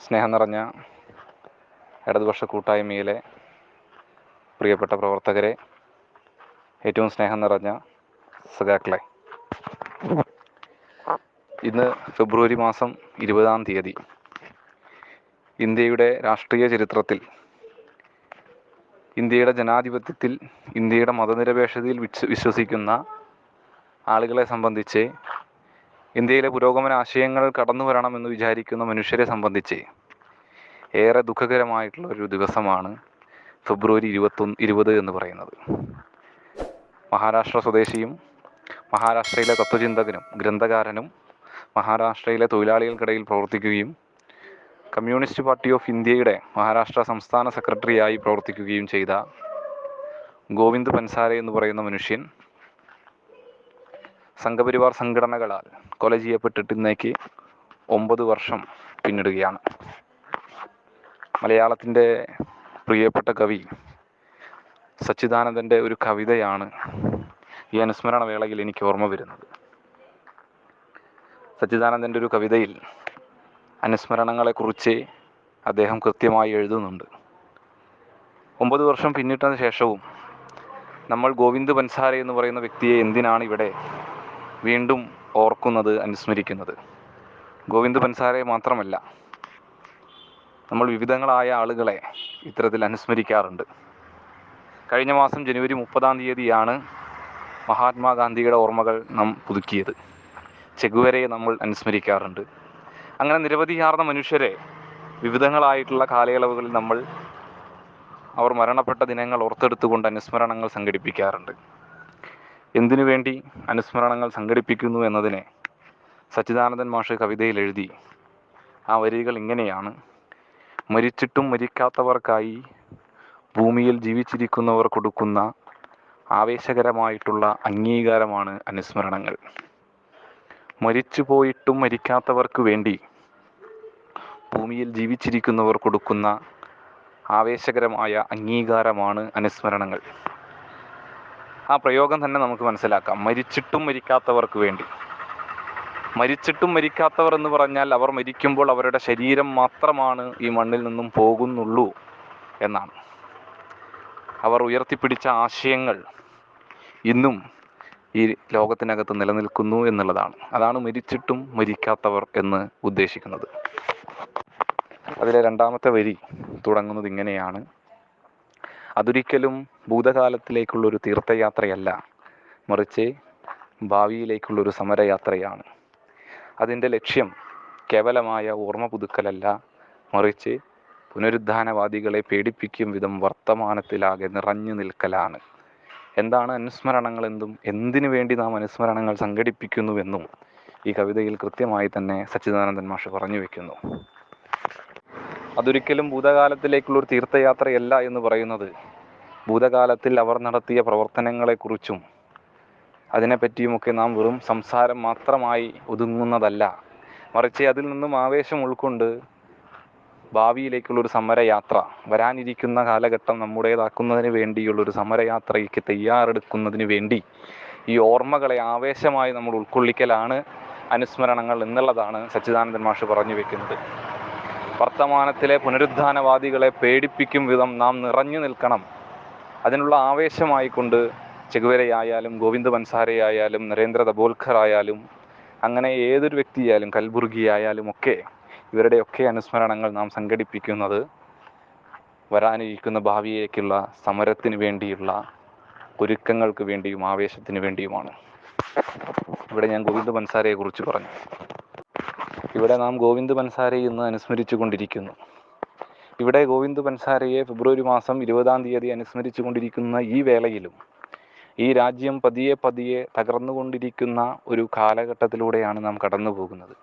സ്നേഹം നിറഞ്ഞ ഇടതുപക്ഷ കൂട്ടായ്മയിലെ പ്രിയപ്പെട്ട പ്രവർത്തകരെ, ഏറ്റവും സ്നേഹം നിറഞ്ഞ സഖാക്കളെ, ഇന്ന് ഫെബ്രുവരി മാസം 20-ാം തീയതി ഇന്ത്യയുടെ രാഷ്ട്രീയ ചരിത്രത്തിൽ, ഇന്ത്യയുടെ ജനാധിപത്യത്തിൽ, ഇന്ത്യയുടെ മതനിരപേക്ഷതയിൽ വിശ്വസിക്കുന്ന ആളുകളെ സംബന്ധിച്ച്, ഇന്ത്യയിലെ പുരോഗമന ആശയങ്ങൾ കടന്നു വരണമെന്ന് വിചാരിക്കുന്ന മനുഷ്യരെ സംബന്ധിച്ച് ഏറെ ദുഃഖകരമായിട്ടുള്ള ഒരു ദിവസമാണ് ഫെബ്രുവരി 20 എന്ന് പറയുന്നത്. മഹാരാഷ്ട്ര സ്വദേശിയും മഹാരാഷ്ട്രയിലെ തത്വചിന്തകനും ഗ്രന്ഥകാരനും മഹാരാഷ്ട്രയിലെ തൊഴിലാളികൾക്കിടയിൽ പ്രവർത്തിക്കുകയും കമ്മ്യൂണിസ്റ്റ് പാർട്ടി ഓഫ് ഇന്ത്യയുടെ മഹാരാഷ്ട്ര സംസ്ഥാന സെക്രട്ടറിയായി പ്രവർത്തിക്കുകയും ചെയ്ത ഗോവിന്ദ് പൻസാരെ എന്ന് പറയുന്ന മനുഷ്യൻ സംഘപരിവാർ സംഘടനകളാൽ കൊല ചെയ്യപ്പെട്ടിട്ട് ഇന്നേക്ക് 9 വർഷം പിന്നിടുകയാണ്. മലയാളത്തിൻ്റെ പ്രിയപ്പെട്ട കവി സച്ചിദാനന്ദൻ്റെ ഒരു കവിതയാണ് ഈ അനുസ്മരണ വേളയിൽ എനിക്ക് ഓർമ്മ വരുന്നത്. സച്ചിദാനന്ദൻ്റെ ഒരു കവിതയിൽ അനുസ്മരണങ്ങളെക്കുറിച്ച് അദ്ദേഹം കൃത്യമായി എഴുതുന്നുണ്ട്. 9 വർഷം പിന്നിട്ടതിന് ശേഷവും നമ്മൾ ഗോവിന്ദ് പൻസാരെ എന്ന് പറയുന്ന വ്യക്തിയെ എന്തിനാണ് ഇവിടെ വീണ്ടും ഓർക്കുന്നത്, അനുസ്മരിക്കുന്നത്? ഗോവിന്ദ് പൻസാരെ മാത്രമല്ല, നമ്മൾ വിവിധങ്ങളായ ആളുകളെ ഇത്തരത്തിൽ അനുസ്മരിക്കാറുണ്ട്. കഴിഞ്ഞ മാസം ജനുവരി 30-ാം തീയതിയാണ് മഹാത്മാഗാന്ധിയുടെ ഓർമ്മകൾ നാം പുതുക്കിയത്. ചെഗുവേരയെ നമ്മൾ അനുസ്മരിക്കാറുണ്ട്. അങ്ങനെ നിരവധിയാർന്ന മനുഷ്യരെ വിവിധങ്ങളായിട്ടുള്ള കാലയളവുകളിൽ നമ്മൾ അവർ മരണപ്പെട്ട ദിനങ്ങൾ ഓർത്തെടുത്തുകൊണ്ട് അനുസ്മരണങ്ങൾ സംഘടിപ്പിക്കാറുണ്ട്. എന്തിനു വേണ്ടി അനുസ്മരണങ്ങൾ സംഘടിപ്പിക്കുന്നു എന്നതിനെ സച്ചിദാനന്ദൻ മാഷ് കവിതയിൽ എഴുതി. ആ വരികൾ ഇങ്ങനെയാണ്: മരിച്ചിട്ടും മരിക്കാത്തവർക്കായി ഭൂമിയിൽ ജീവിച്ചിരിക്കുന്നവർ കൊടുക്കുന്ന ആവേശകരമായിട്ടുള്ള അംഗീകാരമാണ് അനുസ്മരണങ്ങൾ. മരിച്ചു പോയിട്ടും മരിക്കാത്തവർക്ക് വേണ്ടി ഭൂമിയിൽ ജീവിച്ചിരിക്കുന്നവർ കൊടുക്കുന്ന ആവേശകരമായ അംഗീകാരമാണ് അനുസ്മരണങ്ങൾ. ആ പ്രയോഗം തന്നെ നമുക്ക് മനസ്സിലാക്കാം. മരിച്ചിട്ടും മരിക്കാത്തവർക്ക് വേണ്ടി. മരിച്ചിട്ടും മരിക്കാത്തവർ എന്ന് പറഞ്ഞാൽ അവർ മരിക്കുമ്പോൾ അവരുടെ ശരീരം മാത്രമാണ് ഈ മണ്ണിൽ നിന്നും പോകുന്നുള്ളൂ എന്നാണ്. അവർ ഉയർത്തിപ്പിടിച്ച ആശയങ്ങൾ ഇന്നും ഈ ലോകത്തിനകത്ത് നിലനിൽക്കുന്നു എന്നുള്ളതാണ്. അതാണ് മരിച്ചിട്ടും മരിക്കാത്തവർ എന്ന് ഉദ്ദേശിക്കുന്നത്. അതിലെ 2-ാമത്തെ വരി തുടങ്ങുന്നത് ഇങ്ങനെയാണ്: അതൊരിക്കലും ഭൂതകാലത്തിലേക്കുള്ളൊരു തീർത്ഥയാത്രയല്ല, മറിച്ച് ഭാവിയിലേക്കുള്ളൊരു സമരയാത്രയാണ്. അതിൻ്റെ ലക്ഷ്യം കേവലമായ ഓർമ്മ പുതുക്കലല്ല, മറിച്ച് പുനരുദ്ധാനവാദികളെ പേടിപ്പിക്കും വിധം വർത്തമാനത്തിലാകെ നിറഞ്ഞു നിൽക്കലാണ്. എന്താണ് അനുസ്മരണങ്ങളെന്നും എന്തിനു വേണ്ടി നാം അനുസ്മരണങ്ങൾ സംഘടിപ്പിക്കുന്നുവെന്നും ഈ കവിതയിൽ കൃത്യമായി തന്നെ സച്ചിദാനന്ദൻ മാഷ് പറഞ്ഞു വയ്ക്കുന്നു. അതൊരിക്കലും ഭൂതകാലത്തിലേക്കുള്ളൊരു തീർത്ഥയാത്രയല്ല എന്ന് പറയുന്നത് ഭൂതകാലത്തിൽ അവർ നടത്തിയ പ്രവർത്തനങ്ങളെക്കുറിച്ചും അതിനെപ്പറ്റിയുമൊക്കെ നാം വെറും സംസാരം മാത്രമായി ഒതുങ്ങുന്നതല്ല, മറിച്ച് അതിൽ നിന്നും ആവേശം ഉൾക്കൊണ്ട് ഭാവിയിലേക്കുള്ളൊരു സമരയാത്ര, വരാനിരിക്കുന്ന കാലഘട്ടം നമ്മുടേതാക്കുന്നതിന് വേണ്ടിയുള്ളൊരു സമരയാത്രയ്ക്ക് തയ്യാറെടുക്കുന്നതിന് വേണ്ടി ഈ ഓർമ്മകളെ ആവേശമായി നമ്മൾ ഉൾക്കൊള്ളിക്കലാണ് അനുസ്മരണങ്ങൾ എന്നുള്ളതാണ് സച്ചിദാനന്ദൻ മാഷ് പറഞ്ഞു വെക്കുന്നത്. വർത്തമാനത്തിലെ പുനരുദ്ധാനവാദികളെ പേടിപ്പിക്കും വിധം നാം നിറഞ്ഞു നിൽക്കണം. അതിനുള്ള ആവേശമായിക്കൊണ്ട് ചെഗുവേരയായാലും ഗോവിന്ദ് പൻസാരെയായാലും നരേന്ദ്ര ദബോൽക്കർ ആയാലും അങ്ങനെ ഏതൊരു വ്യക്തിയായാലും കൽബുർഗി ആയാലും ഒക്കെ ഇവരുടെയൊക്കെ അനുസ്മരണങ്ങൾ നാം സംഘടിപ്പിക്കുന്നത് വരാനിരിക്കുന്ന ഭാവിയിലേക്കുള്ള സമരത്തിന് വേണ്ടിയുള്ള ഒരുക്കങ്ങൾക്ക് വേണ്ടിയും ആവേശത്തിന് വേണ്ടിയുമാണ്. ഇവിടെ ഞാൻ ഗോവിന്ദ് പൻസാരയെ കുറിച്ച് പറഞ്ഞു. ഇവിടെ നാം ഗോവിന്ദ് പൻസാരെ ഇന്ന് അനുസ്മരിച്ചു കൊണ്ടിരിക്കുന്നു. ഇവിടെ ഗോവിന്ദ് പൻസാരയെ ഫെബ്രുവരി മാസം 20-ാം തീയതി അനുസ്മരിച്ചു കൊണ്ടിരിക്കുന്ന ഈ വേളയിലും ഈ രാജ്യം പതിയെ പതിയെ തകർന്നുകൊണ്ടിരിക്കുന്ന ഒരു കാലഘട്ടത്തിലൂടെയാണ് നാം കടന്നു പോകുന്നത്.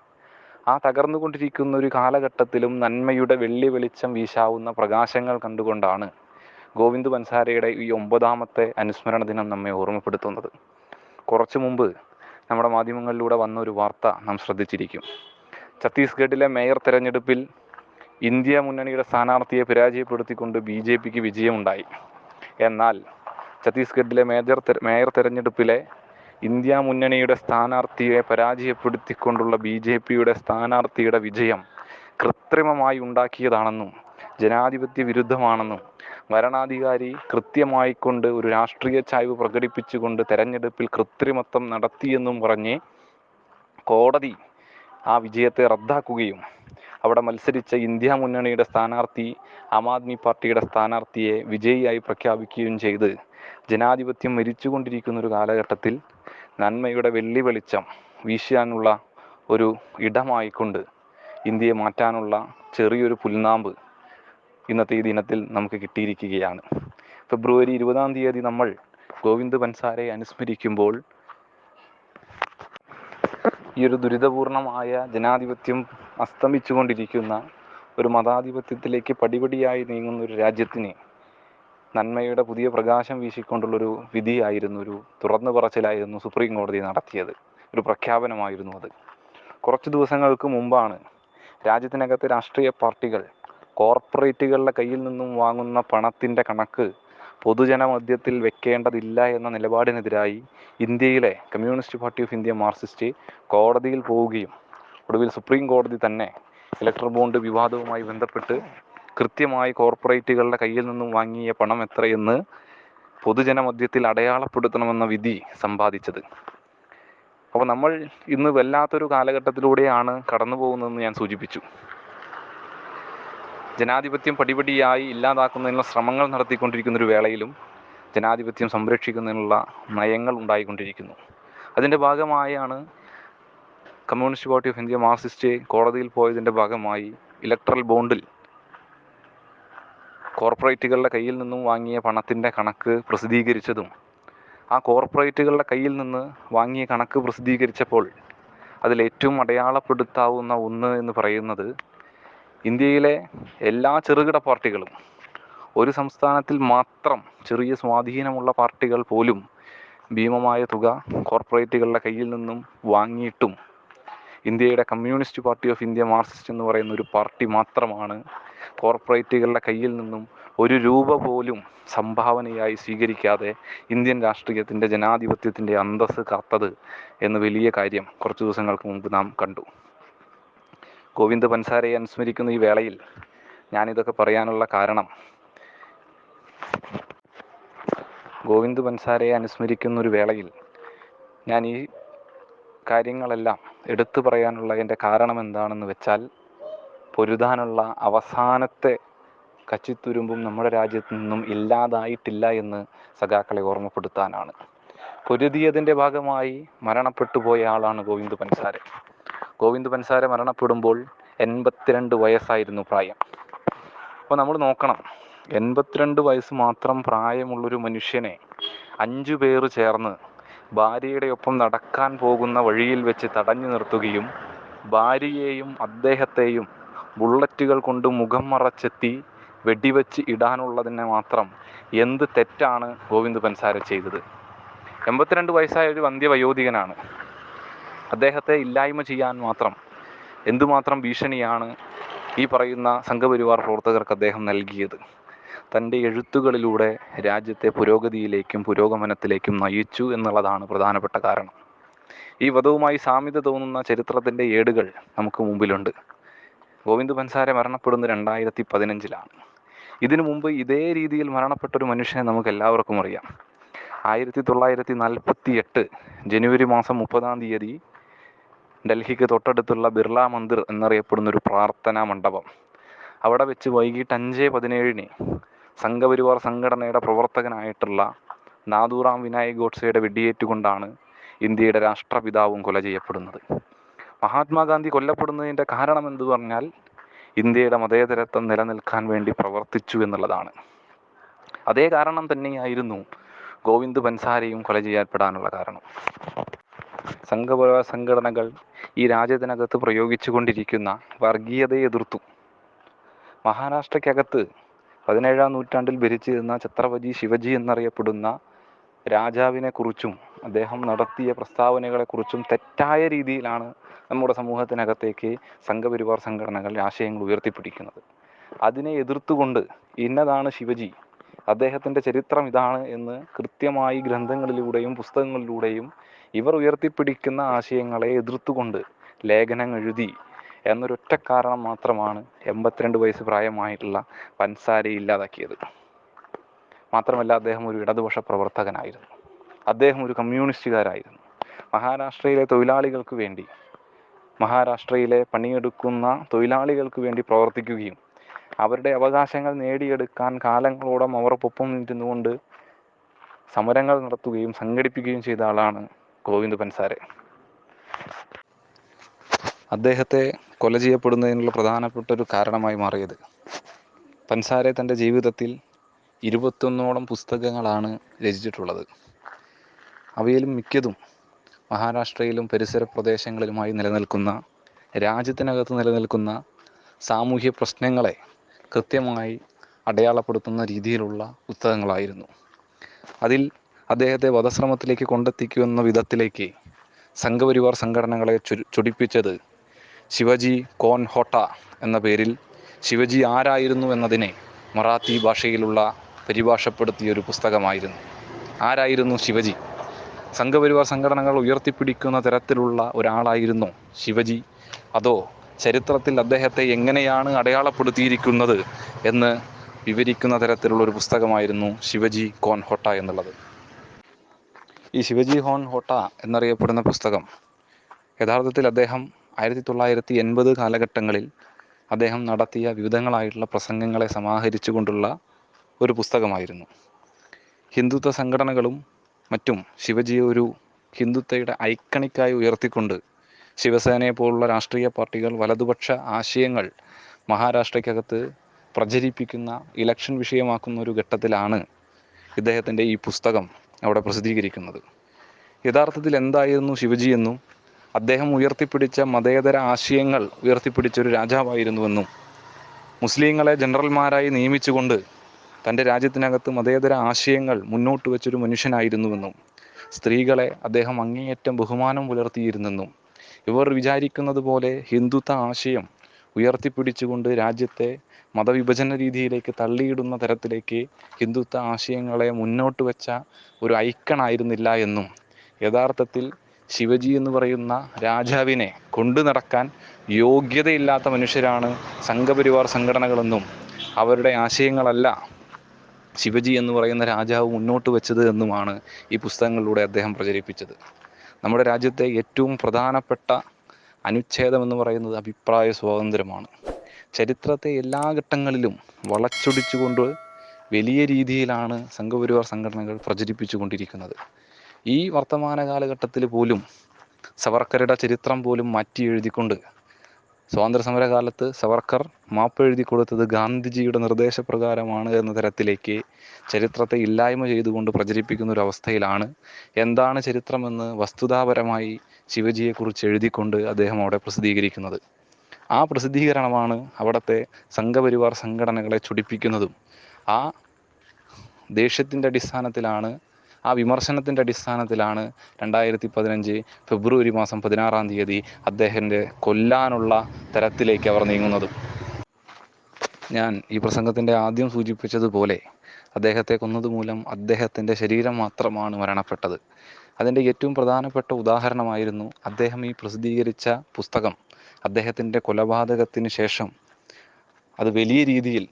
ആ തകർന്നുകൊണ്ടിരിക്കുന്ന ഒരു കാലഘട്ടത്തിലും നന്മയുടെ വെള്ളി വെളിച്ചം വീശാവുന്ന പ്രകാശങ്ങൾ കണ്ടുകൊണ്ടാണ് ഗോവിന്ദ് പൻസാരയുടെ ഈ 9-ാമത്തെ അനുസ്മരണ ദിനം നമ്മെ ഓർമ്മപ്പെടുത്തുന്നത്. കുറച്ചു മുമ്പ് നമ്മുടെ മാധ്യമങ്ങളിലൂടെ വന്ന ഒരു വാർത്ത നാം ശ്രദ്ധിച്ചിരിക്കും. ഛത്തീസ്ഗഡിലെ മേയർ തെരഞ്ഞെടുപ്പിൽ ഇന്ത്യ മുന്നണിയുടെ സ്ഥാനാർത്ഥിയെ പരാജയപ്പെടുത്തിക്കൊണ്ട് BJPക്ക് വിജയമുണ്ടായി. എന്നാൽ ഛത്തീസ്ഗഡിലെ മേയർ തെരഞ്ഞെടുപ്പിലെ ഇന്ത്യ മുന്നണിയുടെ സ്ഥാനാർത്ഥിയെ പരാജയപ്പെടുത്തിക്കൊണ്ടുള്ള BJPയുടെ സ്ഥാനാർത്ഥിയുടെ വിജയം കൃത്രിമമായി ഉണ്ടാക്കിയതാണെന്നും ജനാധിപത്യ വിരുദ്ധമാണെന്നും ഭരണാധികാരി കൃത്യമായിക്കൊണ്ട് ഒരു രാഷ്ട്രീയ ചായ്വ് പ്രകടിപ്പിച്ചുകൊണ്ട് തെരഞ്ഞെടുപ്പിൽ കൃത്രിമത്വം നടത്തിയെന്നും പറഞ്ഞ് കോടതി ആ വിജയത്തെ റദ്ദാക്കുകയും അവിടെ മത്സരിച്ച ഇന്ത്യ മുന്നണിയുടെ സ്ഥാനാർത്ഥി ആം ആദ്മി പാർട്ടിയുടെ സ്ഥാനാർത്ഥിയെ വിജയിയായി പ്രഖ്യാപിക്കുകയും ചെയ്ത് ജനാധിപത്യം മരിച്ചുകൊണ്ടിരിക്കുന്ന ഒരു കാലഘട്ടത്തിൽ നന്മയുടെ വെള്ളി വെളിച്ചം വീശാനുള്ള ഒരു ഇടമായിക്കൊണ്ട് ഇന്ത്യയെ മാറ്റാനുള്ള ചെറിയൊരു പുൽനാമ്പ് ഇന്നത്തെ ഈ ദിനത്തിൽ നമുക്ക് കിട്ടിയിരിക്കുകയാണ്. ഫെബ്രുവരി 20 നമ്മൾ ഗോവിന്ദ് പൻസാരെ അനുസ്മരിക്കുമ്പോൾ ഈ ഒരു ദുരിതപൂർണമായ ജനാധിപത്യം അസ്തമിച്ചുകൊണ്ടിരിക്കുന്ന ഒരു മതാധിപത്യത്തിലേക്ക് പടിപടിയായി നീങ്ങുന്ന ഒരു രാജ്യത്തിന് നന്മയുടെ പുതിയ പ്രകാശം വീശിക്കൊണ്ടുള്ളൊരു വിധിയായിരുന്നു, ഒരു തുറന്നു പറച്ചിലായിരുന്നു സുപ്രീം കോടതി നടത്തിയത്. ഒരു പ്രഖ്യാപനമായിരുന്നു അത്. കുറച്ച് ദിവസങ്ങൾക്ക് മുമ്പാണ് രാജ്യത്തിനകത്തെ രാഷ്ട്രീയ പാർട്ടികൾ കോർപ്പറേറ്റുകളുടെ കയ്യിൽ നിന്നും വാങ്ങുന്ന പണത്തിൻ്റെ കണക്ക് പൊതുജനമധ്യത്തിൽ വെക്കേണ്ടതില്ല എന്ന നിലപാടിനെതിരായി ഇന്ത്യയിലെ communist party of India Marxist കോടതിയിൽ പോവുകയും ഒടുവിൽ സുപ്രീം കോടതി തന്നെ ഇലക്ട്രൽ ബോണ്ട് വിവാദവുമായി ബന്ധപ്പെട്ട് കൃത്യമായി കോർപ്പറേറ്റുകളുടെ കയ്യിൽ നിന്നും വാങ്ങിയ പണം എത്രയെന്ന് പൊതുജനമധ്യത്തിൽ അടയാളപ്പെടുത്തണമെന്ന വിധി സമ്പാദിച്ചത്. അപ്പോൾ നമ്മൾ ഇന്ന് വല്ലാത്തൊരു കാലഘട്ടത്തിലൂടെയാണ് കടന്നു പോകുന്നതെന്ന് ഞാൻ സൂചിപ്പിച്ചു. ജനാധിപത്യം പടിപടിയായി ഇല്ലാതാക്കുന്നതിനുള്ള ശ്രമങ്ങൾ നടത്തിക്കൊണ്ടിരിക്കുന്നൊരു വേളയിലും ജനാധിപത്യം സംരക്ഷിക്കുന്നതിനുള്ള നയങ്ങൾ ഉണ്ടായിക്കൊണ്ടിരിക്കുന്നു. അതിൻ്റെ ഭാഗമായാണ് communist party of India Marxist കോടതിയിൽ പോയതിൻ്റെ ഭാഗമായി ഇലക്ട്രൽ ബോണ്ടിൽ കോർപ്പറേറ്റുകളുടെ കയ്യിൽ നിന്നും വാങ്ങിയ പണത്തിൻ്റെ കണക്ക് പ്രസിദ്ധീകരിച്ചതും ആ കോർപ്പറേറ്റുകളുടെ കയ്യിൽ നിന്ന് വാങ്ങിയ കണക്ക് പ്രസിദ്ധീകരിച്ചപ്പോൾ അതിലേറ്റവും അടയാളപ്പെടുത്താവുന്ന ഒന്ന് എന്ന് പറയുന്നത് ഇന്ത്യയിലെ എല്ലാ ചെറുകിട പാർട്ടികളും, ഒരു സംസ്ഥാനത്തിൽ മാത്രം ചെറിയ സ്വാധീനമുള്ള പാർട്ടികൾ പോലും ഭീമമായ തുക കോർപ്പറേറ്റുകളുടെ കയ്യിൽ നിന്നും വാങ്ങിയിട്ടും ഇന്ത്യയുടെ communist party of India Marxist എന്ന് പറയുന്ന ഒരു പാർട്ടി മാത്രമാണ് കോർപ്പറേറ്റുകളുടെ കയ്യിൽ നിന്നും ഒരു രൂപ പോലും സംഭാവനയായി സ്വീകരിക്കാതെ ഇന്ത്യൻ രാഷ്ട്രീയത്തിൻ്റെ ജനാധിപത്യത്തിൻ്റെ അന്തസ്സ് കാത്തത് എന്ന് വലിയ കാര്യം കുറച്ച് ദിവസങ്ങൾക്ക് മുമ്പ് നാം കണ്ടു. ഗോവിന്ദ് പൻസാരയെ അനുസ്മരിക്കുന്ന ഈ വേളയിൽ ഞാനിതൊക്കെ പറയാനുള്ള കാരണം, ഗോവിന്ദ് പൻസാരയെ അനുസ്മരിക്കുന്ന ഒരു വേളയിൽ ഞാൻ ഈ കാര്യങ്ങളെല്ലാം എടുത്തു പറയാനുള്ള എൻ്റെ കാരണം എന്താണെന്ന് വെച്ചാൽ, പൊരുതാനുള്ള അവസാനത്തെ കച്ചിത്തുരുമ്പും നമ്മുടെ രാജ്യത്ത് നിന്നും ഇല്ലാതായിട്ടില്ല എന്ന് സഖാക്കളെ ഓർമ്മപ്പെടുത്താനാണ്. പൊരുതിയതിൻ്റെ ഭാഗമായി മരണപ്പെട്ടു പോയ ആളാണ് ഗോവിന്ദ് പൻസാരെ. ഗോവിന്ദ് പൻസാരെ മരണപ്പെടുമ്പോൾ 82 വയസ്സായിരുന്നു പ്രായം. അപ്പോൾ നമ്മൾ നോക്കണം, 82 വയസ്സ് മാത്രം പ്രായമുള്ളൊരു മനുഷ്യനെ 5 പേർ ചേർന്ന് ഭാര്യയുടെ ഒപ്പം നടക്കാൻ പോകുന്ന വഴിയിൽ വെച്ച് തടഞ്ഞു നിർത്തുകയും ഭാര്യയെയും അദ്ദേഹത്തെയും ബുള്ളറ്റുകൾ കൊണ്ട് മുഖം മറച്ചെത്തി വെടിവെച്ച് ഇടാനുള്ളതിനെ മാത്രം എന്ത് തെറ്റാണ് ഗോവിന്ദ് പൻസാര ചെയ്തത്? 82 വയസ്സായ ഒരു വന്ധ്യവയോധികനാണ്. അദ്ദേഹത്തെ ഇല്ലായ്മ ചെയ്യാൻ മാത്രം എന്തുമാത്രം ഭീഷണിയാണ് ഈ പറയുന്ന സംഘപരിവാർ പ്രവർത്തകർക്ക് അദ്ദേഹം നൽകിയത്? തൻ്റെ എഴുത്തുകളിലൂടെ രാജ്യത്തെ പുരോഗതിയിലേക്കും പുരോഗമനത്തിലേക്കും നയിച്ചു എന്നുള്ളതാണ് പ്രധാനപ്പെട്ട കാരണം. ഈ വധവുമായി സാമ്യത തോന്നുന്ന ചരിത്രത്തിൻ്റെ ഏടുകൾ നമുക്ക് മുമ്പിലുണ്ട്. ഗോവിന്ദ് പൻസാര മരണപ്പെടുന്നത് 2015 ഇതിനു മുമ്പ് ഇതേ രീതിയിൽ മരണപ്പെട്ടൊരു മനുഷ്യനെ നമുക്ക് എല്ലാവർക്കും അറിയാം. 1948 ജനുവരി മാസം 30 ഡൽഹിക്ക് തൊട്ടടുത്തുള്ള ബിർള മന്ദിർ എന്നറിയപ്പെടുന്നൊരു പ്രാർത്ഥനാ മണ്ഡപം, അവിടെ വെച്ച് വൈകിട്ട് 5:17 സംഘപരിവാർ സംഘടനയുടെ പ്രവർത്തകനായിട്ടുള്ള നാഥുറാം വിനായക് ഗോഡ്സെയുടെ വെടിയേറ്റുകൊണ്ടാണ് ഇന്ത്യയുടെ രാഷ്ട്രപിതാവും കൊല ചെയ്യപ്പെടുന്നത്. മഹാത്മാഗാന്ധി കൊല്ലപ്പെടുന്നതിൻ്റെ കാരണം എന്തു പറഞ്ഞാൽ ഇന്ത്യയുടെ മതേതരത്വം നിലനിൽക്കാൻ വേണ്ടി പ്രവർത്തിച്ചു എന്നുള്ളതാണ്. അതേ കാരണം തന്നെയായിരുന്നു ഗോവിന്ദ് പൻസാരയും കൊല ചെയ്യപ്പെടാനുള്ള കാരണം. സംഘപരിവാർ സംഘടനകൾ ഈ രാജ്യത്തിനകത്ത് പ്രയോഗിച്ചു കൊണ്ടിരിക്കുന്ന വർഗീയതയെ എതിർത്തു. മഹാരാഷ്ട്രയ്ക്കകത്ത് 17-ാം നൂറ്റാണ്ടിൽ ഭരിച്ചിരുന്ന ഛത്രപതി ശിവജി എന്നറിയപ്പെടുന്ന രാജാവിനെ കുറിച്ചും അദ്ദേഹം നടത്തിയ പ്രസ്താവനകളെക്കുറിച്ചും തെറ്റായ രീതിയിലാണ് നമ്മുടെ സമൂഹത്തിനകത്തേക്ക് സംഘപരിവാർ സംഘടനകൾ ആശയങ്ങൾ ഉയർത്തിപ്പിടിക്കുന്നത്. അതിനെ എതിർത്തുകൊണ്ട് ഇന്നതാണ് ശിവജി, അദ്ദേഹത്തിൻ്റെ ചരിത്രം ഇതാണ് എന്ന് കൃത്യമായി ഗ്രന്ഥങ്ങളിലൂടെയും പുസ്തകങ്ങളിലൂടെയും ഇവർ ഉയർത്തിപ്പിടിക്കുന്ന ആശയങ്ങളെ എതിർത്തുകൊണ്ട് ലേഖനങ്ങൾ എഴുതി എന്നൊരൊറ്റ കാരണം മാത്രമാണ് 82 വയസ്സ് പ്രായമായിട്ടുള്ള പൻസാരയെ ഇല്ലാതാക്കിയത്. മാത്രമല്ല, അദ്ദേഹം ഒരു ഇടതുപക്ഷ പ്രവർത്തകനായിരുന്നു. അദ്ദേഹം ഒരു കമ്മ്യൂണിസ്റ്റുകാരായിരുന്നു. മഹാരാഷ്ട്രയിലെ തൊഴിലാളികൾക്ക് വേണ്ടി, മഹാരാഷ്ട്രയിലെ പണിയെടുക്കുന്ന തൊഴിലാളികൾക്ക് വേണ്ടി പ്രവർത്തിക്കുകയും അവരുടെ അവകാശങ്ങൾ നേടിയെടുക്കാൻ കാലങ്ങളോളം അവർക്കൊപ്പം നിന്നുകൊണ്ട് സമരങ്ങൾ നടത്തുകയും സംഘടിപ്പിക്കുകയും ചെയ്ത ആളാണ് ഗോവിന്ദ് പൻസാരെ. അദ്ദേഹത്തെ കൊല ചെയ്യപ്പെടുന്നതിനുള്ള പ്രധാനപ്പെട്ട ഒരു കാരണമായി മാറിയത്, പൻസാരെ തൻ്റെ ജീവിതത്തിൽ 21ഓളം പുസ്തകങ്ങളാണ് രചിച്ചിട്ടുള്ളത്. അവയിലും മിക്കതും മഹാരാഷ്ട്രയിലും പരിസര പ്രദേശങ്ങളിലുമായി നിലനിൽക്കുന്ന, രാജ്യത്തിനകത്ത് നിലനിൽക്കുന്ന സാമൂഹ്യ പ്രശ്നങ്ങളെ കൃത്യമായി അടയാളപ്പെടുത്തുന്ന രീതിയിലുള്ള പുസ്തകങ്ങളായിരുന്നു. അതിൽ അദ്ദേഹത്തെ വധശ്രമത്തിലേക്ക് കൊണ്ടെത്തിക്കുന്ന വിധത്തിലേക്ക് സംഘപരിവാർ സംഘടനകളെ ചൊടിപ്പിച്ചത് ശിവജി കോൻ ഹോട്ട എന്ന പേരിൽ ശിവജി ആരായിരുന്നു എന്നതിനെ മറാത്തി ഭാഷയിലുള്ള പരിഭാഷപ്പെടുത്തിയ ഒരു പുസ്തകമായിരുന്നു. ആരായിരുന്നു ശിവജി? സംഘപരിവാർ സംഘടനകൾ ഉയർത്തിപ്പിടിക്കുന്ന തരത്തിലുള്ള ഒരാളായിരുന്നോ ശിവജി? അതോ ചരിത്രത്തിൽ അദ്ദേഹത്തെ എങ്ങനെയാണ് അടയാളപ്പെടുത്തിയിരിക്കുന്നത് എന്ന് വിവരിക്കുന്ന തരത്തിലുള്ള ഒരു പുസ്തകമായിരുന്നു ശിവജി കോൻ ഹോട്ട എന്നുള്ളത്. ഈ ശിവജി കോൻ ഹോട്ട എന്നറിയപ്പെടുന്ന പുസ്തകം യഥാർത്ഥത്തിൽ അദ്ദേഹം 1980 കാലഘട്ടങ്ങളിൽ അദ്ദേഹം നടത്തിയ വിവിധങ്ങളായിട്ടുള്ള പ്രസംഗങ്ങളെ സമാഹരിച്ചുകൊണ്ടുള്ള ഒരു പുസ്തകമായിരുന്നു. ഹിന്ദുത്വ സംഘടനകളും മറ്റും ശിവജിയെ ഒരു ഹിന്ദുത്വയുടെ ഐക്കണിക്കായി ഉയർത്തിക്കൊണ്ട് ശിവസേനയെ പോലുള്ള രാഷ്ട്രീയ പാർട്ടികൾ വലതുപക്ഷ ആശയങ്ങൾ മഹാരാഷ്ട്രയ്ക്കകത്ത് പ്രചരിപ്പിക്കുന്ന, ഇലക്ഷൻ വിഷയമാക്കുന്ന ഒരു ഘട്ടത്തിലാണ് ഇദ്ദേഹത്തിൻ്റെ ഈ പുസ്തകം അവിടെ പ്രസിദ്ധീകരിക്കുന്നത്. യഥാർത്ഥത്തിൽ എന്തായിരുന്നു ശിവജി എന്നും അദ്ദേഹം ഉയർത്തിപ്പിടിച്ച മതേതര ആശയങ്ങൾ ഉയർത്തിപ്പിടിച്ചൊരു രാജാവായിരുന്നുവെന്നും മുസ്ലിങ്ങളെ ജനറൽമാരായി നിയമിച്ചുകൊണ്ട് തൻ്റെ രാജ്യത്തിനകത്ത് മതേതര ആശയങ്ങൾ മുന്നോട്ട് വെച്ചൊരു മനുഷ്യനായിരുന്നുവെന്നും സ്ത്രീകളെ അദ്ദേഹം അങ്ങേയറ്റം ബഹുമാനം പുലർത്തിയിരുന്നെന്നും ഇവർ വിചാരിക്കുന്നത് പോലെ ഹിന്ദുത്വ ആശയം ഉയർത്തിപ്പിടിച്ചുകൊണ്ട് രാജ്യത്തെ മതവിഭജന രീതിയിലേക്ക് തള്ളിയിടുന്ന തരത്തിലേക്ക് ഹിന്ദുത്വ ആശയങ്ങളെ മുന്നോട്ട് വെച്ച ഒരു ഐക്കണായിരുന്നില്ല എന്നും യഥാർത്ഥത്തിൽ ശിവജി എന്ന് പറയുന്ന രാജാവിനെ കൊണ്ടു നടക്കാൻ യോഗ്യതയില്ലാത്ത മനുഷ്യരാണ് സംഘപരിവാർ സംഘടനകളെന്നും അവരുടെ ആശയങ്ങളല്ല ശിവജി എന്ന് പറയുന്ന രാജാവ് മുന്നോട്ട് വെച്ചത് എന്നുമാണ് ഈ പുസ്തകങ്ങളിലൂടെ അദ്ദേഹം പ്രചരിപ്പിച്ചത്. നമ്മുടെ രാജ്യത്തെ ഏറ്റവും പ്രധാനപ്പെട്ട അനുച്ഛേദം എന്ന് പറയുന്നത് അഭിപ്രായ സ്വാതന്ത്ര്യമാണ്. ചരിത്രത്തെ എല്ലാ ഘട്ടങ്ങളിലും വളച്ചൊടിച്ചുകൊണ്ട് വലിയ രീതിയിലാണ് സംഘപരിവാർ സംഘടനകൾ പ്രചരിപ്പിച്ചു കൊണ്ടിരിക്കുന്നത്. ഈ വർത്തമാന കാലഘട്ടത്തിൽ പോലും സവർക്കറുടെ ചരിത്രം പോലും മാറ്റി എഴുതിക്കൊണ്ട്, സ്വാതന്ത്ര്യ സമര കാലത്ത് സവർക്കർ മാപ്പ് എഴുതി കൊടുത്തത് ഗാന്ധിജിയുടെ നിർദ്ദേശപ്രകാരമാണ് എന്ന തരത്തിലേക്ക് ചരിത്രത്തെ ഇല്ലായ്മ ചെയ്തുകൊണ്ട് പ്രചരിപ്പിക്കുന്ന ഒരു അവസ്ഥയിലാണ് എന്താണ് ചരിത്രമെന്ന് വസ്തുതാപരമായി ശിവജിയെക്കുറിച്ച് എഴുതിക്കൊണ്ട് അദ്ദേഹം അവിടെ പ്രസിദ്ധീകരിക്കുന്നത്. ആ പ്രസിദ്ധീകരണമാണ് അവിടുത്തെ സംഘപരിവാർ സംഘടനകളെ ചൊടിപ്പിക്കുന്നതും ആ ദേഷ്യത്തിൻ്റെ അടിസ്ഥാനത്തിലാണ്, ആ വിമർശനത്തിൻ്റെ അടിസ്ഥാനത്തിലാണ് 2015 ഫെബ്രുവരി മാസം 16-ാം തീയതി അദ്ദേഹത്തെ കൊല്ലാനുള്ള തരത്തിലേക്ക് അവർ നീങ്ങുന്നതും. ഞാൻ ഈ പ്രസംഗത്തിൻ്റെ ആദ്യം സൂചിപ്പിച്ചതുപോലെ അദ്ദേഹത്തെ കൊന്നതുമൂലം അദ്ദേഹത്തിൻ്റെ ശരീരം മാത്രമാണ് മരണപ്പെട്ടത്. അതിൻ്റെ ഏറ്റവും പ്രധാനപ്പെട്ട ഉദാഹരണമായിരുന്നു അദ്ദേഹം ഈ പ്രസിദ്ധീകരിച്ച പുസ്തകം. അദ്ദേഹത്തിൻ്റെ കൊലപാതകത്തിന് ശേഷം അത് വലിയ രീതിയിൽ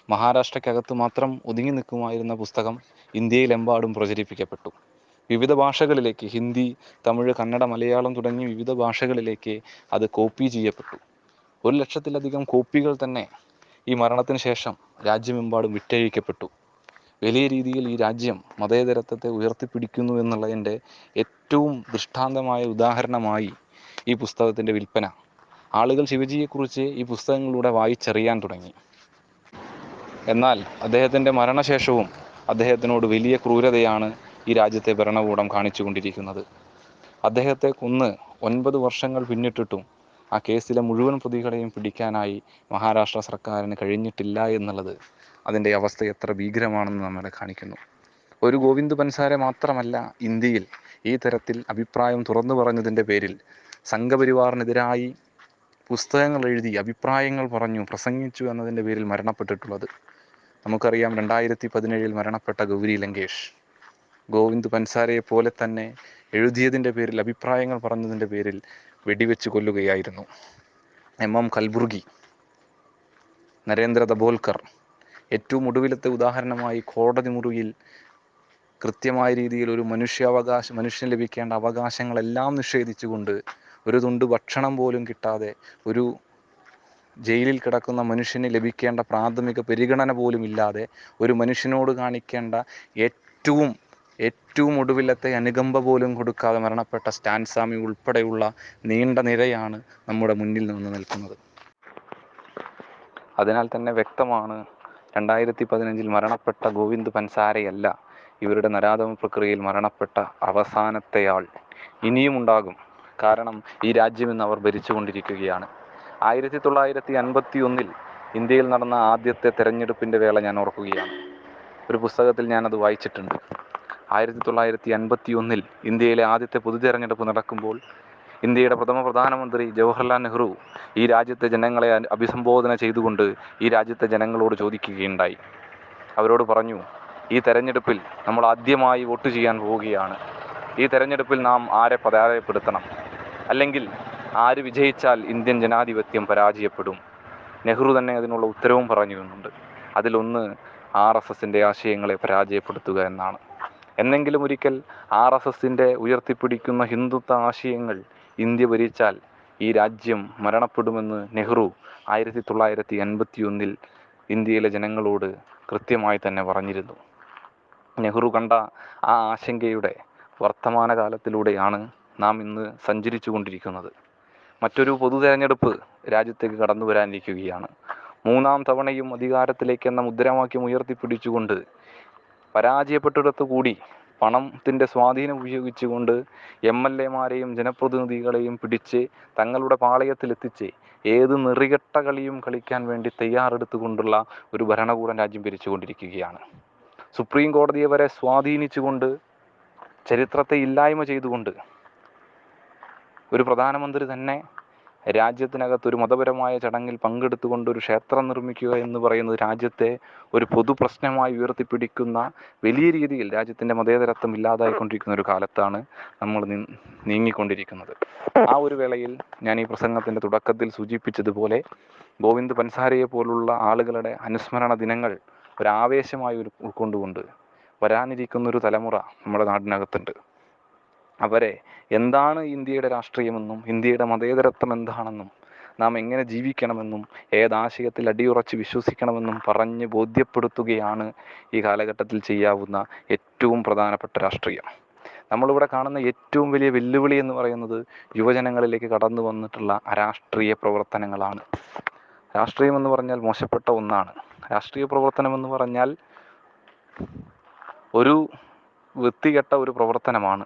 മഹാരാഷ്ട്രയ്ക്കകത്ത് മാത്രം ഒതുങ്ങി നിൽക്കുമായിരുന്ന പുസ്തകം ഇന്ത്യയിലെമ്പാടും പ്രചരിപ്പിക്കപ്പെട്ടു. വിവിധ ഭാഷകളിലേക്ക്, ഹിന്ദി, തമിഴ്, കന്നഡ, മലയാളം തുടങ്ങി വിവിധ ഭാഷകളിലേക്ക് അത് കോപ്പി ചെയ്യപ്പെട്ടു. 1,00,000-ലധികം കോപ്പികൾ തന്നെ ഈ മരണത്തിന് ശേഷം രാജ്യമെമ്പാടും വിറ്റഴിക്കപ്പെട്ടു. വലിയ രീതിയിൽ ഈ രാജ്യം മതേതരത്വത്തെ ഉയർത്തിപ്പിടിക്കുന്നു എന്നുള്ളതിൻ്റെ ഏറ്റവും ദൃഷ്ടാന്തമായ ഉദാഹരണമായി ഈ പുസ്തകത്തിൻ്റെ വിൽപ്പന. ആളുകൾ ശിവജിയെക്കുറിച്ച് ഈ പുസ്തകങ്ങളിലൂടെ വായിച്ചറിയാൻ തുടങ്ങി. എന്നാൽ അദ്ദേഹത്തിൻ്റെ മരണശേഷവും അദ്ദേഹത്തിനോട് വലിയ ക്രൂരതയാണ് ഈ രാജ്യത്തെ ഭരണകൂടം കാണിച്ചുകൊണ്ടിരിക്കുന്നത്. അദ്ദേഹത്തെ കൊന്ന് 9 വർഷങ്ങൾ പിന്നിട്ടിട്ടും ആ കേസിലെ മുഴുവൻ പ്രതികളെയും പിടിക്കാനായി മഹാരാഷ്ട്ര സർക്കാരിന് കഴിഞ്ഞിട്ടില്ല എന്നുള്ളത് അതിൻ്റെ അവസ്ഥ എത്ര ഭീകരമാണെന്ന് നമ്മളെ കാണിക്കുന്നു. ഒരു ഗോവിന്ദ് പൻസാരെ മാത്രമല്ല ഇന്ത്യയിൽ ഈ തരത്തിൽ അഭിപ്രായം തുറന്നു പറഞ്ഞതിൻ്റെ പേരിൽ സംഘപരിവാറിനെതിരായി പുസ്തകങ്ങൾ എഴുതി അഭിപ്രായങ്ങൾ പറഞ്ഞു പ്രസംഗിച്ചു എന്നതിൻ്റെ പേരിൽ മരണപ്പെട്ടിട്ടുള്ളത്. നമുക്കറിയാം, 2017 മരണപ്പെട്ട ഗൗരി ലങ്കേഷ് ഗോവിന്ദ് പൻസാരയെ പോലെ തന്നെ എഴുതിയതിൻ്റെ പേരിൽ, അഭിപ്രായങ്ങൾ പറഞ്ഞതിൻ്റെ പേരിൽ വെടിവെച്ച് കൊല്ലുകയായിരുന്നു. MM കൽബുർഗി, നരേന്ദ്ര ദബോൽക്കർ, ഏറ്റവും ഒടുവിലത്തെ ഉദാഹരണമായി കോടതി മുറിയിൽ കൃത്യമായ രീതിയിൽ ഒരു മനുഷ്യന് ലഭിക്കേണ്ട അവകാശങ്ങളെല്ലാം നിഷേധിച്ചുകൊണ്ട്, ഒരു തുണ്ട് ഭക്ഷണം പോലും കിട്ടാതെ, ഒരു ജയിലിൽ കിടക്കുന്ന മനുഷ്യന് ലഭിക്കേണ്ട പ്രാഥമിക പരിഗണന പോലും ഇല്ലാതെ, ഒരു മനുഷ്യനോട് കാണിക്കേണ്ട ഏറ്റവും ഒടുവിലത്തെ അനുകമ്പ പോലും കൊടുക്കാതെ മരണപ്പെട്ട സ്റ്റാൻ സ്വാമി ഉൾപ്പെടെയുള്ള നീണ്ട നിരയാണ് നമ്മുടെ മുന്നിൽ നിന്ന് നിൽക്കുന്നത്. അതിനാൽ തന്നെ വ്യക്തമാണ്, 2015 മരണപ്പെട്ട ഗോവിന്ദ് പൻസാരയല്ല ഇവരുടെ നരാധമ പ്രക്രിയയിൽ മരണപ്പെട്ട അവസാനത്തെയാൾ. ഇനിയും ഉണ്ടാകും. കാരണം ഈ രാജ്യം ഇന്ന് അവർ ഭരിച്ചുകൊണ്ടിരിക്കുകയാണ്. 1951 ഇന്ത്യയിൽ നടന്ന ആദ്യത്തെ തെരഞ്ഞെടുപ്പിൻ്റെ വേള ഞാൻ ഓർക്കുകയാണ്. ഒരു പുസ്തകത്തിൽ ഞാനത് വായിച്ചിട്ടുണ്ട്. 1951 ഇന്ത്യയിലെ ആദ്യത്തെ പൊതു തെരഞ്ഞെടുപ്പ് നടക്കുമ്പോൾ ഇന്ത്യയുടെ പ്രധാനമന്ത്രി ജവഹർലാൽ നെഹ്റു ഈ രാജ്യത്തെ ജനങ്ങളെ അഭിസംബോധന ചെയ്തുകൊണ്ട് ഈ രാജ്യത്തെ ജനങ്ങളോട് ചോദിക്കുകയുണ്ടായി. അവരോട് പറഞ്ഞു, ഈ തെരഞ്ഞെടുപ്പിൽ നമ്മൾ ആദ്യമായി വോട്ട് ചെയ്യാൻ പോവുകയാണ്. ഈ തെരഞ്ഞെടുപ്പിൽ നാം ആരെ പരാജയപ്പെടുത്തണം, അല്ലെങ്കിൽ ആര് വിജയിച്ചാൽ ഇന്ത്യൻ ജനാധിപത്യം പരാജയപ്പെടും. നെഹ്റു തന്നെ അതിനുള്ള ഉത്തരവും പറഞ്ഞിരുന്നുണ്ട്. അതിലൊന്ന് RSSൻ്റെ ആശയങ്ങളെ പരാജയപ്പെടുത്തുക എന്നാണ്. എന്നെങ്കിലും ഒരിക്കൽ RSSൻ്റെ ഉയർത്തിപ്പിടിക്കുന്ന ഹിന്ദുത്വ ആശയങ്ങൾ ഇന്ത്യ ഭരിച്ചാൽ ഈ രാജ്യം മരണപ്പെടുമെന്ന് നെഹ്റു 1951 ഇന്ത്യയിലെ ജനങ്ങളോട് കൃത്യമായി തന്നെ പറഞ്ഞിരുന്നു. നെഹ്റു കണ്ട ആ ആശങ്കയുടെ വർത്തമാനകാലത്തിലൂടെയാണ് നാം ഇന്ന് സഞ്ചരിച്ചു കൊണ്ടിരിക്കുന്നത്. മറ്റൊരു പൊതു തെരഞ്ഞെടുപ്പ് രാജ്യത്തേക്ക് കടന്നു വരാനിരിക്കുകയാണ്. 3ാം തവണയും അധികാരത്തിലേക്ക് എന്ന മുദ്രാവാക്യം ഉയർത്തിപ്പിടിച്ചുകൊണ്ട് പരാജയപ്പെട്ടിടത്തു കൂടി പണത്തിൻ്റെ സ്വാധീനം ഉപയോഗിച്ചുകൊണ്ട് MLA-മാരെയും ജനപ്രതിനിധികളെയും പിടിച്ച് തങ്ങളുടെ പാളയത്തിലെത്തിച്ച് ഏത് നെറികെട്ട കളിയും കളിക്കാൻ വേണ്ടി തയ്യാറെടുത്തുകൊണ്ടുള്ള ഒരു ഭരണകൂടം രാജ്യം ഭരിച്ചുകൊണ്ടിരിക്കുകയാണ്. സുപ്രീം കോടതിയെ വരെ സ്വാധീനിച്ചുകൊണ്ട്, ചരിത്രത്തെ ഇല്ലായ്മ ചെയ്തുകൊണ്ട് ഒരു പ്രധാനമന്ത്രി തന്നെ രാജ്യത്തിനകത്ത് ഒരു മതപരമായ ചടങ്ങിൽ പങ്കെടുത്തുകൊണ്ട് ഒരു ക്ഷേത്രം നിർമ്മിക്കുക എന്ന് പറയുന്നത് രാജ്യത്തെ ഒരു പൊതു പ്രശ്നമായി ഉയർത്തിപ്പിടിക്കുന്ന, വലിയ രീതിയിൽ രാജ്യത്തിൻ്റെ മതേതരത്വം ഇല്ലാതായിക്കൊണ്ടിരിക്കുന്ന ഒരു കാലത്താണ് നമ്മൾ നീങ്ങിക്കൊണ്ടിരിക്കുന്നത്. ആ ഒരു വേളയിൽ ഞാൻ ഈ പ്രസംഗത്തിൻ്റെ തുടക്കത്തിൽ സൂചിപ്പിച്ചതുപോലെ ഗോവിന്ദ് പൻസാരയെ പോലുള്ള ആളുകളുടെ അനുസ്മരണ ദിനങ്ങൾ ഒരാവേശമായി ഉൾക്കൊണ്ടുകൊണ്ട് വരാനിരിക്കുന്നൊരു തലമുറ നമ്മുടെ നാടിനകത്തുണ്ട്. അവരെ എന്താണ് ഇന്ത്യയുടെ രാഷ്ട്രീയമെന്നും ഇന്ത്യയുടെ മതേതരത്വം എന്താണെന്നും നാം എങ്ങനെ ജീവിക്കണമെന്നും ഏതാശയത്തിൽ അടിയുറച്ച് വിശ്വസിക്കണമെന്നും പറഞ്ഞ് ബോധ്യപ്പെടുത്തുകയാണ് ഈ കാലഘട്ടത്തിൽ ചെയ്യാവുന്ന ഏറ്റവും പ്രധാനപ്പെട്ട രാഷ്ട്രീയം. നമ്മളിവിടെ കാണുന്ന ഏറ്റവും വലിയ വെല്ലുവിളി എന്ന് പറയുന്നത് യുവജനങ്ങളിലേക്ക് കടന്നു വന്നിട്ടുള്ള അരാഷ്ട്രീയ പ്രവർത്തനങ്ങളാണ്. രാഷ്ട്രീയം എന്ന് പറഞ്ഞാൽ മോശപ്പെട്ട ഒന്നാണ്. രാഷ്ട്രീയ പ്രവർത്തനം എന്ന് പറഞ്ഞാൽ ഒരു വൃത്തികെട്ട ഒരു പ്രവർത്തനമാണ്.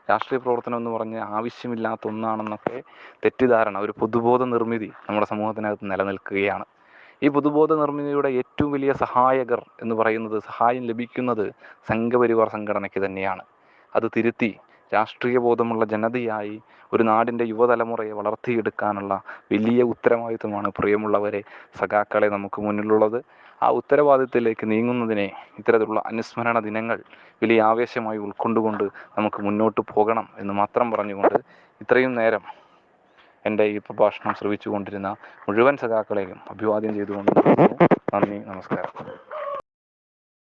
രാഷ്ട്രീയ പ്രവർത്തനം എന്ന് പറഞ്ഞാൽ ആവശ്യമില്ലാത്ത ഒന്നാണെന്നൊക്കെ തെറ്റിദ്ധാരണ, ഒരു പൊതുബോധ നിർമ്മിതി നമ്മുടെ സമൂഹത്തിനകത്ത് നിലനിൽക്കുകയാണ്. ഈ പൊതുബോധ നിർമ്മിതിയുടെ ഏറ്റവും വലിയ സഹായകർ എന്ന് പറയുന്നത്, സഹായം ലഭിക്കുന്നത് സംഘപരിവാർ സംഘടനയ്ക്ക് തന്നെയാണ്. അത് തിരുത്തി രാഷ്ട്രീയ ബോധമുള്ള ജനതയായി ഒരു നാടിൻ്റെ യുവതലമുറയെ വളർത്തിയെടുക്കാനുള്ള വലിയ ഉത്തരവാദിത്വമാണ് പ്രിയമുള്ളവരെ, സഖാക്കളെ നമുക്ക് മുന്നിലുള്ളത്. ആ ഉത്തരവാദിത്തത്തിലേക്ക് നീങ്ങുന്നതിനെ ഇത്തരത്തിലുള്ള അനുസ്മരണ ദിനങ്ങൾ വലിയ ആവേശമായി ഉൾക്കൊണ്ടുകൊണ്ട് നമുക്ക് മുന്നോട്ട് പോകണം എന്ന് മാത്രം പറഞ്ഞുകൊണ്ട് ഇത്രയും നേരം എൻ്റെ ഈ പ്രഭാഷണം ശ്രവിച്ചുകൊണ്ടിരുന്ന മുഴുവൻ സഖാക്കളെയും അഭിവാദ്യം ചെയ്തുകൊണ്ട് നന്ദി, നമസ്കാരം.